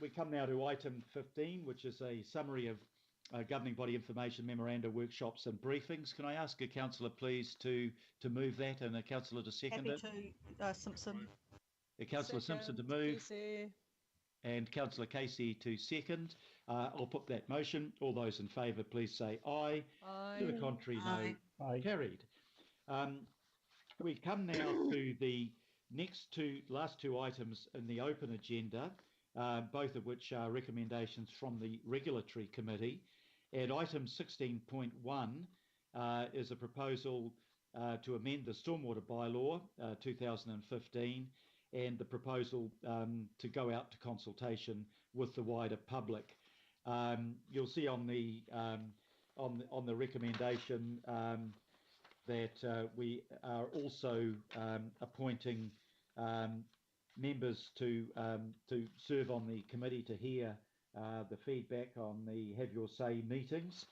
We come now to item 15, which is a summary of governing body information memoranda, workshops and briefings. Can I ask a councillor please to move that and a councillor to second it? Happy to, Simpson. Councillor Simpson to move. Casey. And councillor Casey to second. I'll put that motion. All those in favour please say aye. Aye. To the contrary, no. Aye. Carried. We come now to the last two items in the open agenda, both of which are recommendations from the Regulatory Committee. And item 16.1 is a proposal to amend the Stormwater Bylaw 2015, and the proposal to go out to consultation with the wider public. You'll see on the recommendation that we are also appointing members to serve on the committee to hear the feedback on the Have Your Say meetings.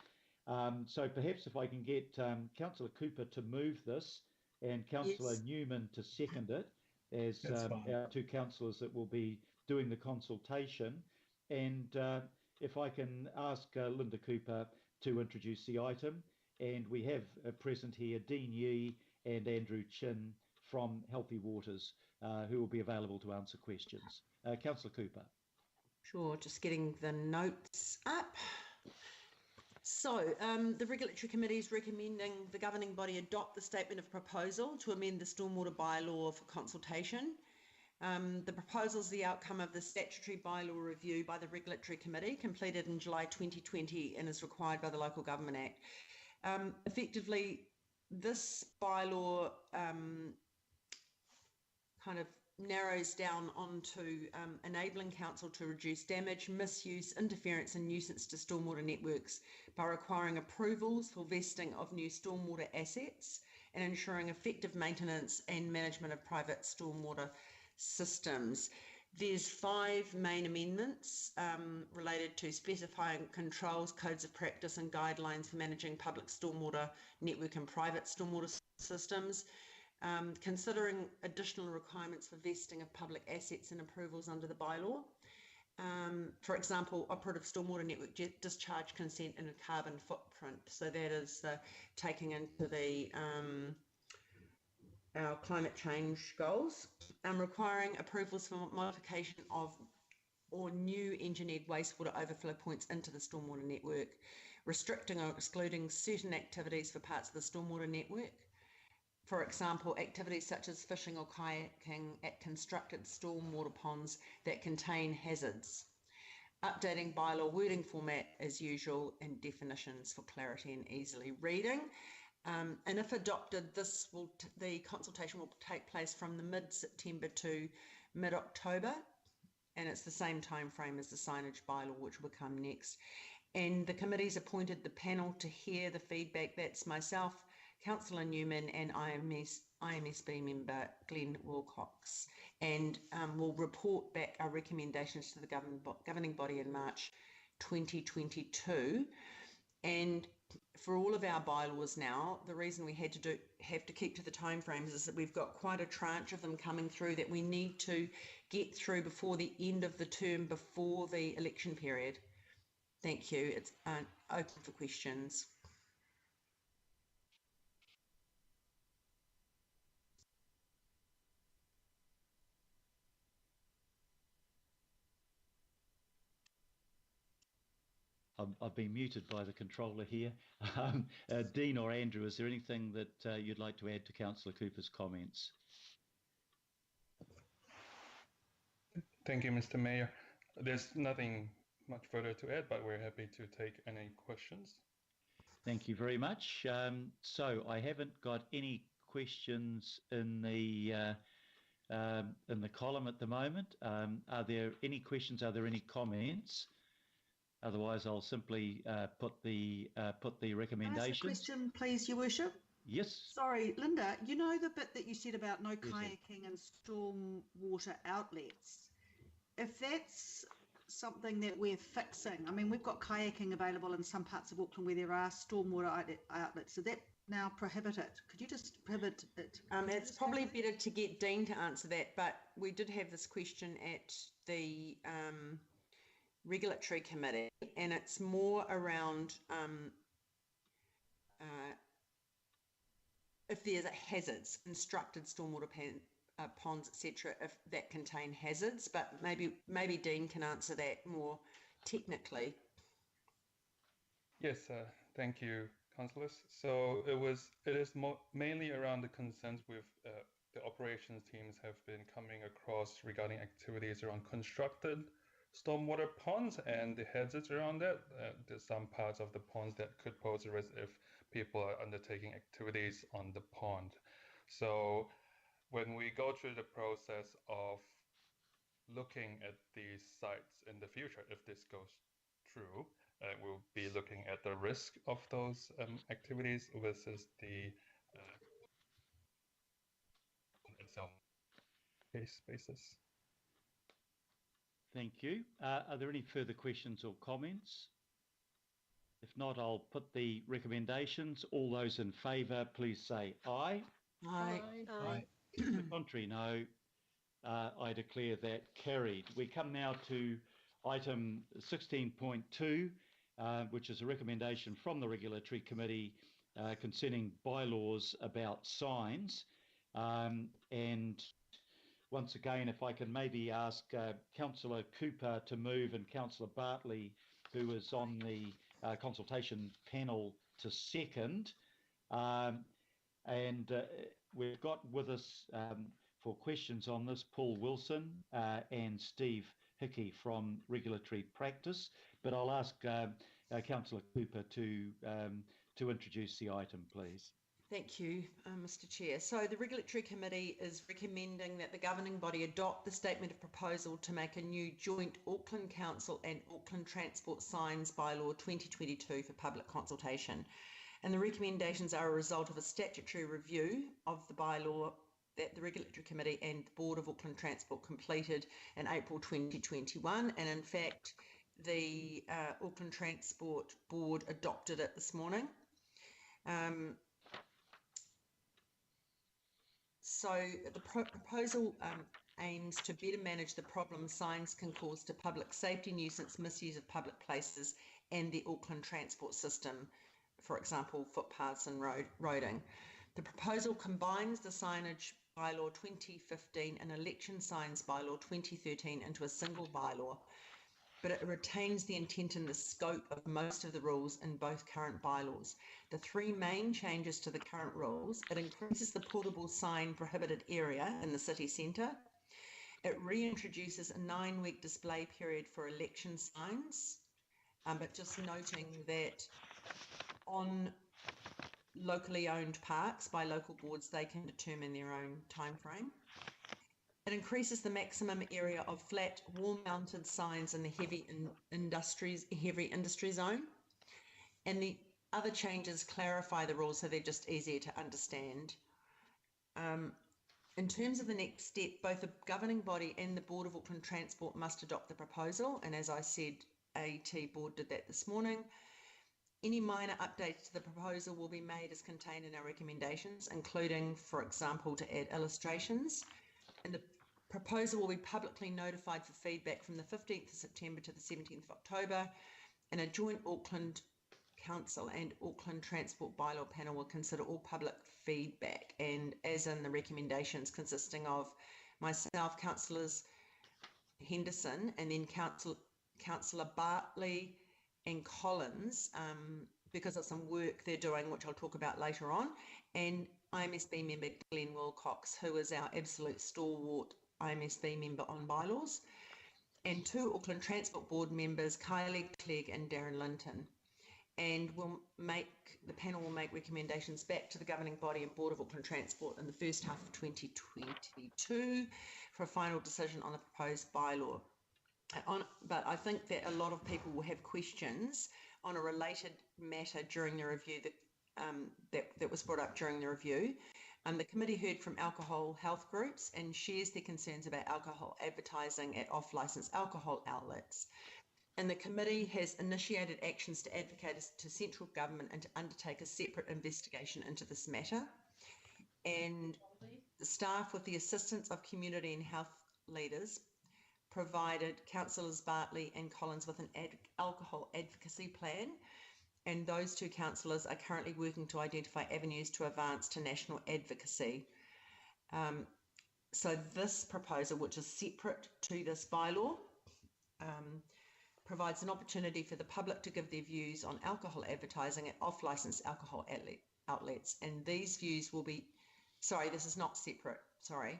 So perhaps if I can get Councillor Cooper to move this and Councillor Newman to second it as our two councillors that will be doing the consultation. And if I can ask Linda Cooper to introduce the item. And we have present here Dean Yee and Andrew Chin from Healthy Waters, who will be available to answer questions. Councillor Cooper. Sure, just getting the notes up. So the Regulatory Committee is recommending the governing body adopt the statement of proposal to amend the Stormwater Bylaw for consultation. The proposal is the outcome of the statutory bylaw review by the Regulatory Committee, completed in July 2020 and is required by the Local Government Act. Effectively, this bylaw kind of narrows down onto enabling council to reduce damage, misuse, interference and nuisance to stormwater networks by requiring approvals for vesting of new stormwater assets and ensuring effective maintenance and management of private stormwater systems. There's 5 main amendments related to specifying controls, codes of practice and guidelines for managing public stormwater network and private stormwater systems, considering additional requirements for vesting of public assets and approvals under the bylaw. For example, operative stormwater network discharge consent and a carbon footprint. So that is taking into the our climate change goals, requiring approvals for modification of or new engineered wastewater overflow points into the stormwater network, restricting or excluding certain activities for parts of the stormwater network. For example, activities such as fishing or kayaking at constructed stormwater ponds that contain hazards. Updating bylaw wording format as usual and definitions for clarity and easily reading. And if adopted, the consultation will take place from the mid-September to mid-October, and it's the same time frame as the signage bylaw, which will come next. And the committee's appointed the panel to hear the feedback. That's myself, Councillor Newman, and IMSB member Glenn Wilcox, and we'll report back our recommendations to the governing body in March 2022. And for all of our bylaws now, the reason we have to keep to the timeframes is that we've got quite a tranche of them coming through that we need to get through before the end of the term, before the election period. Thank you. It's open for questions. I've been muted by the controller here. Dean or Andrew, is there anything that you'd like to add to Councillor Cooper's comments? Thank you, Mr. Mayor. There's nothing much further to add, but we're happy to take any questions. Thank you very much. So I haven't got any questions in the column at the moment. Are there any questions? Are there any comments? Otherwise, I'll simply put the recommendations. Can I ask a question, please, Your Worship? Yes. Sorry, Linda, you know the bit that you said about no kayaking and stormwater outlets? If that's something that we're fixing, I mean, we've got kayaking available in some parts of Auckland where there are stormwater outlets. So that now prohibited. Could you just prohibit it? It's probably better to get Dean to answer that, but we did have this question at the regulatory committee, and it's more around if there's hazards, instructed stormwater ponds, etc., if that contain hazards. But maybe Dean can answer that more technically. Yes, thank you, Councillors. So it is mainly around the concerns with the operations teams have been coming across regarding activities around constructed stormwater ponds and the hazards around that. There's some parts of the ponds that could pose a risk if people are undertaking activities on the pond. So when we go through the process of looking at these sites in the future, if this goes through, we'll be looking at the risk of those activities versus the itself case basis. Thank you. Are there any further questions or comments? If not, I'll put the recommendations. All those in favour, please say aye. Aye. Aye. Contrary, no. I declare that carried. We come now to item 16.2, which is a recommendation from the Regulatory Committee concerning bylaws about signs. And once again, if I can maybe ask Councillor Cooper to move and Councillor Bartley, who is on the consultation panel, to second. We've got with us for questions on this Paul Wilson and Steve Hickey from Regulatory Practice, but I'll ask Councillor Cooper to introduce the item, please. Thank you, Mr. Chair. So the Regulatory Committee is recommending that the governing body adopt the Statement of Proposal to make a new joint Auckland Council and Auckland Transport Signs Bylaw 2022 for public consultation. And the recommendations are a result of a statutory review of the bylaw that the Regulatory Committee and the Board of Auckland Transport completed in April 2021. And in fact, the Auckland Transport Board adopted it this morning. So the proposal aims to better manage the problems signs can cause to public safety, nuisance, misuse of public places and the Auckland transport system, for example, footpaths and roading. The proposal combines the Signage Bylaw 2015 and Election Signs Bylaw 2013 into a single bylaw, but it retains the intent and the scope of most of the rules in both current bylaws. The three main changes to the current rules: it increases the portable sign prohibited area in the city centre. It reintroduces a 9-week display period for election signs, but just noting that on locally owned parks by local boards, they can determine their own time frame. It increases the maximum area of flat wall-mounted signs in the heavy industry zone. And the other changes clarify the rules so they're just easier to understand. In terms of the next step, both the governing body and the Board of Auckland Transport must adopt the proposal. And as I said, AT Board did that this morning. Any minor updates to the proposal will be made as contained in our recommendations, including, for example, to add illustrations. And the proposal will be publicly notified for feedback from the 15th of September to the 17th of October, and a joint Auckland Council and Auckland Transport Bylaw panel will consider all public feedback, and as in the recommendations, consisting of myself, Councillors Henderson, and then Councillor Bartley and Collins, because of some work they're doing, which I'll talk about later on, and IMSB member Glenn Wilcox, who is our absolute stalwart IMSB member on bylaws, and 2 Auckland Transport Board members, Kylie Clegg and Darren Linton. And the panel will make recommendations back to the governing body and Board of Auckland Transport in the first half of 2022 for a final decision on the proposed bylaw. But I think that a lot of people will have questions on a related matter during the review that was brought up during the review. The committee heard from alcohol health groups and shares their concerns about alcohol advertising at off-licence alcohol outlets. And the committee has initiated actions to advocate to central government and to undertake a separate investigation into this matter. And the staff, with the assistance of community and health leaders, provided councillors Bartley and Collins with an alcohol advocacy plan, and those two councillors are currently working to identify avenues to advance to national advocacy. So this proposal, which is separate to this bylaw, provides an opportunity for the public to give their views on alcohol advertising at off-licensed alcohol outlets, and these views will be, sorry, this is not separate, sorry.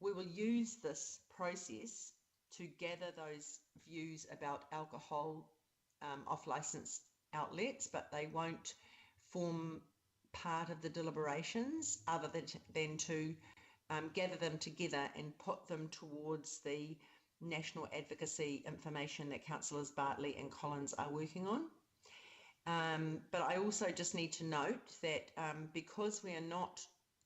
We will use this process to gather those views about alcohol off-licensed outlets, but they won't form part of the deliberations other than to gather them together and put them towards the national advocacy information that councillors Bartley and Collins are working on. But I also just need to note that because we are not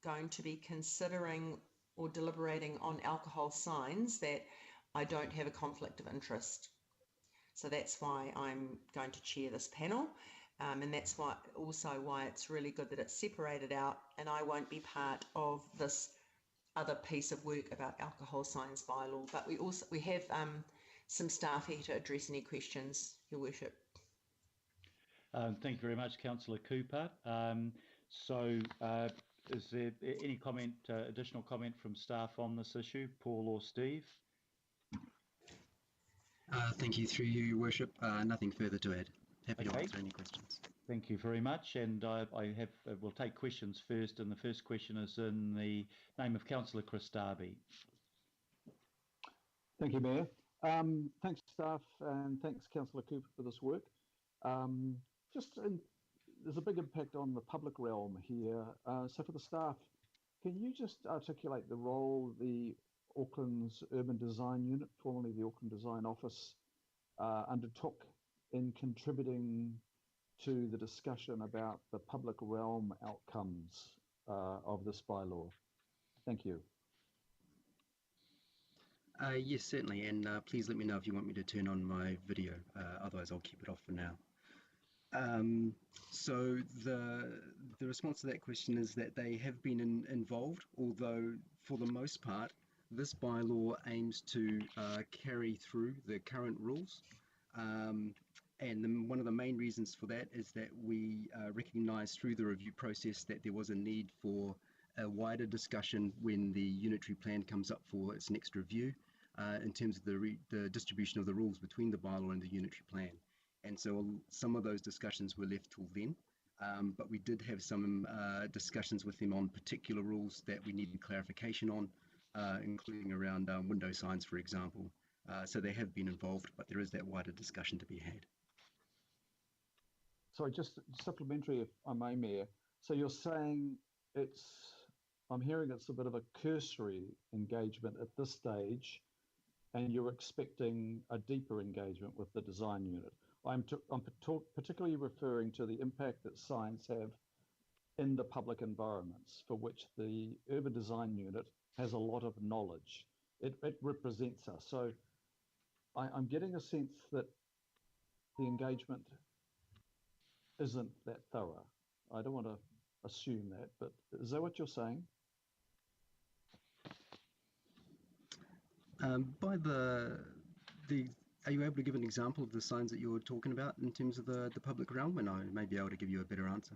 going to be considering or deliberating on alcohol signs, that I don't have a conflict of interest. So that's why I'm going to chair this panel. And that's why it's really good that it's separated out and I won't be part of this other piece of work about alcohol signs bylaw. But we have some staff here to address any questions, Your Worship. Thank you very much, Councillor Cooper. Is there any comment, additional comment from staff on this issue, Paul or Steve? Thank you, through you, Your Worship. Nothing further to add. Happy to Okay. answer any questions. Thank you very much. And we'll take questions first. And the first question is in the name of Councillor Chris Darby. Thank you, Mayor. Thanks, staff, and thanks, Councillor Cooper, for this work. There's a big impact on the public realm here. So for the staff, can you just articulate the role the Auckland's Urban Design Unit, formerly the Auckland Design Office, undertook in contributing to the discussion about the public realm outcomes of this bylaw? Thank you. Yes, certainly, and please let me know if you want me to turn on my video, otherwise I'll keep it off for now. So the response to that question is that they have been involved, although for the most part this bylaw aims to carry through the current rules, and one of the main reasons for that is that we recognised through the review process that there was a need for a wider discussion when the unitary plan comes up for its next review, in terms of the distribution of the rules between the bylaw and the unitary plan. And so some of those discussions were left till then, but we did have some discussions with them on particular rules that we needed clarification on, including around window signs, for example. So they have been involved, but there is that wider discussion to be had. Sorry, just supplementary, if I may, Mayor. So you're saying I'm hearing it's a bit of a cursory engagement at this stage, and you're expecting a deeper engagement with the design unit. I'm particularly referring to the impact that signs have in the public environments, for which the Urban Design Unit has a lot of knowledge. It represents us. So I'm getting a sense that the engagement isn't that thorough. I don't want to assume that, but is that what you're saying? Are you able to give an example of the signs that you're talking about in terms of the public realm, and I may be able to give you a better answer?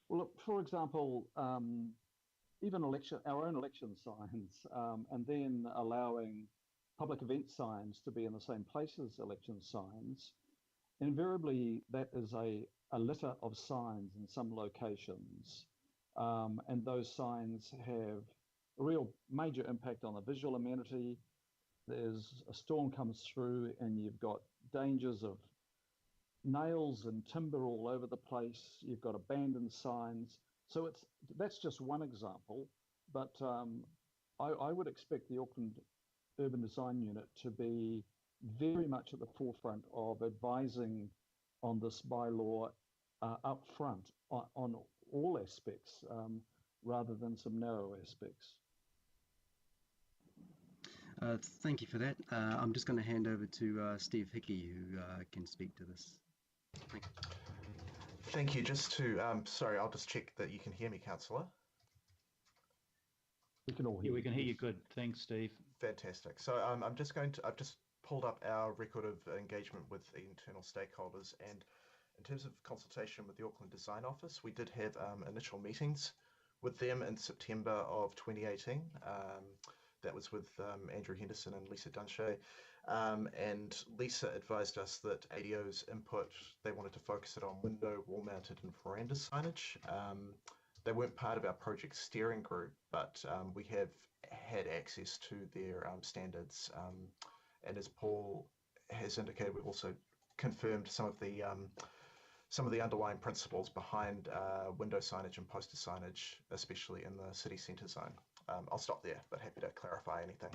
Well, look, for example, even our own election signs, and then allowing public event signs to be in the same place as election signs, invariably that is a litter of signs in some locations, and those signs have a real major impact on the visual amenity. There's a storm comes through and you've got dangers of nails and timber all over the place. You've got abandoned signs. So that's just one example, but I would expect the Auckland Urban Design Unit to be very much at the forefront of advising on this bylaw up front on all aspects, rather than some narrow aspects. Thank you for that. I'm just going to hand over to Steve Hickey, who can speak to this. Thank you. Thank you. Just to, sorry, I'll just check that you can hear me, Councillor. We can all hear Yeah, we can hear you good. Thanks, Steve. Fantastic. So I've just pulled up our record of engagement with the internal stakeholders, and in terms of consultation with the Auckland Design Office, we did have initial meetings with them in September of 2018. That was with Andrew Henderson and Lisa Dunshea. And Lisa advised us that ADO's input, they wanted to focus it on window, wall-mounted and veranda signage. They weren't part of our project steering group, but we have had access to their standards. And as Paul has indicated, we've also confirmed some of the underlying principles behind window signage and poster signage, especially in the city centre zone. I'll stop there, but happy to clarify anything.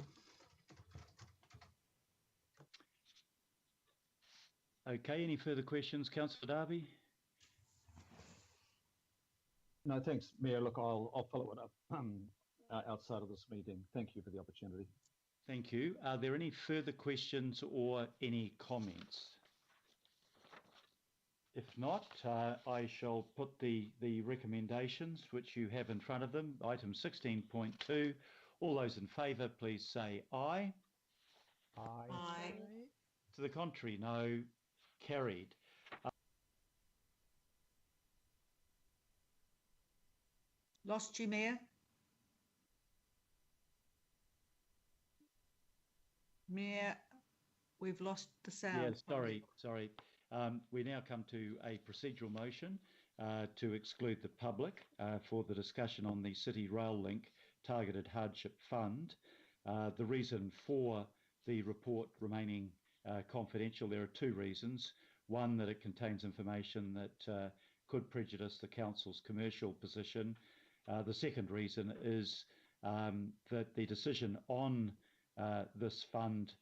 Okay, any further questions, Councillor Darby? No, thanks, Mayor. Look, I'll follow it up outside of this meeting. Thank you for the opportunity. Thank you. Are there any further questions or any comments? If not, I shall put the recommendations which you have in front of them. Item 16.2. All those in favour, please say aye. Aye. To the contrary, no. Carried. Lost you, Mayor? Mayor, we've lost the sound. Yeah, sorry. We now come to a procedural motion to exclude the public for the discussion on the City Rail Link Targeted Hardship Fund. The reason for the report remaining confidential, there are two reasons. One, that it contains information that could prejudice the Council's commercial position. The second reason is that the decision on this fund